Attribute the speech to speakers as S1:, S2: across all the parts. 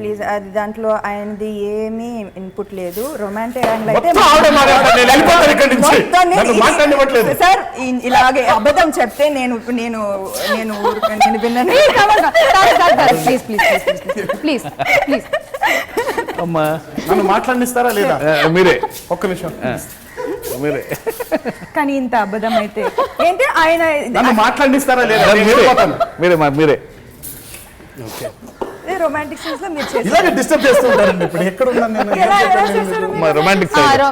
S1: Please అది దాంట్లో ఆయనది ఏమీ ఇన్పుట్ లేదు. రొమాంటిక్ యాంగిల్ అయితే సార్ ఇలాగే అబద్ధం చెప్తే నేను నేను నేను నేను విన్నాను.
S2: ప్లీజ్ ప్లీజ్ ప్లీజ్ ప్లీజ్
S3: అమ్మా నన్ను మాట్లాడిస్తారా లేదా? మీరే ఒక్క నిమిషం మీరే.
S1: కానీ ఇంత అబద్ధం అయితే ఏంటి? ఆయన
S3: నన్ను మాట్లాడిస్తారా లేదా? మీరే మీరే
S1: రొమాంటిక్ సీన్స్ లో మీరు చేస్తారు.
S3: ఇలాగే డిస్టర్బ్ చేస్తుంటారండి. ఇప్పుడు ఎక్కడ ఉన్నాను నేను?
S2: రొమాంటిక్ సైడ్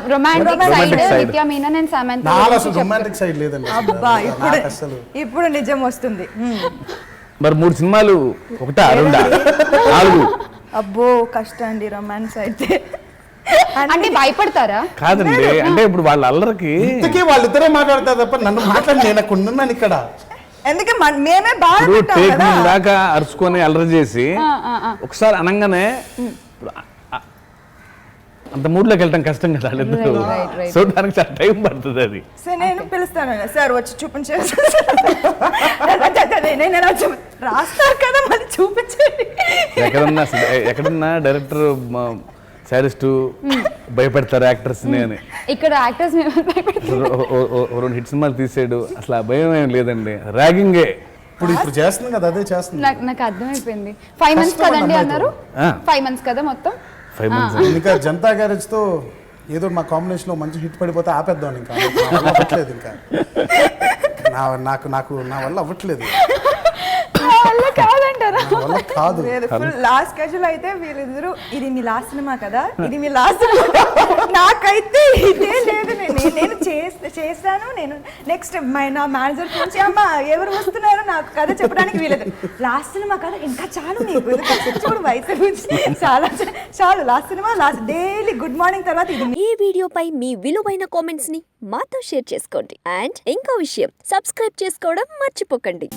S2: నిత్య మీనన్ అండ్ సమంత.
S3: నాలా అసలు రొమాంటిక్ సైడ్ లేదండి.
S1: అబ్బా ఇప్పుడు నిజం వస్తుంది.
S4: మరి 3 సినిమాలు ఒకటా 2 4?
S1: అబ్బో కష్టం అండి రొమాన్స్ అయితే.
S2: అంటే భయపడతారా?
S4: కాదండి, అంటే ఇప్పుడు వాళ్ళ అల్లరికి
S3: ఇంతకీ వాళ్ళిద్దరే మాట్లాడతారు తప్ప నన్ను మాట్లాడి నేను అక్కడ ఉన్నాను ఇక్కడ.
S1: ఎందుకే మేమే బాగా
S4: దాకా అరుచుకొని అల్లరి చేసి ఒకసారి అనగానే అంత మూడ్లోకి వెళ్ళటం కష్టం కదా వాళ్ళిద్దరు. సో దానికి చాలా టైం పడుతుంది. అది
S1: సార్ నేను పిలుస్తాను సార్ వచ్చి చూపించారు. రాస్తారు కదా మళ్ళీ చూపించండి.
S4: ఎక్కడన్నా డైరెక్టర్ సాడిస్ట్ భయపెడతారు యాక్టర్స్ ని అని.
S2: ఇక్కడ యాక్టర్స్
S4: 2 హిట్ సినిమాలు తీసాడు, అసలు ఆ భయం ఏం లేదండి. ర్యాగింగే
S3: ఇప్పుడు చేస్తుంది కదా, అదే చేస్తుంది.
S2: నాకు అర్థమైపోయింది. 5 months కదండి అన్నారు. 5 months కదా మొత్తం.
S4: 5 months.
S3: ఇంకా జనతా గ్యారేజ్ తో ఏదో మా కాంబినేషన్ లో మంచి హిట్ పడిపోతే ఆపేద్దాం. ఇంకా అవ్వట్లేదు. ఇంకా నాకు నాకు నా వల్ల అవ్వట్లేదు.
S2: కాదంటారా?
S3: కాదు.
S1: లాస్ట్ స్కెడ్యూల్ అయితే వీళ్ళిద్దరు ఇది మీ లాస్ట్ సినిమా కదా, ఇది మీ లాస్ట్. నాకైతే ఇదే లేదు. నేను చేస్తాను. నేను నెక్స్ట్ నా మేనేజర్ నుంచి అమ్మ ఎవరు వస్తున్నారు నాకు కథ చెప్పడానికి వీలేదు. లాస్ట్ సినిమా కదా ఇంకా చాలు నీకు చూడు వయసు చాలు. Last cinema last daily good morning తర్వాత ఇది.
S5: ఈ వీడియోపై మీ విలువైన కామెంట్స్ ని మాతో షేర్ చేసుకోండి. అండ్ ఇంకో విషయం, సబ్స్క్రైబ్ చేసుకోవడం మర్చిపోకండి.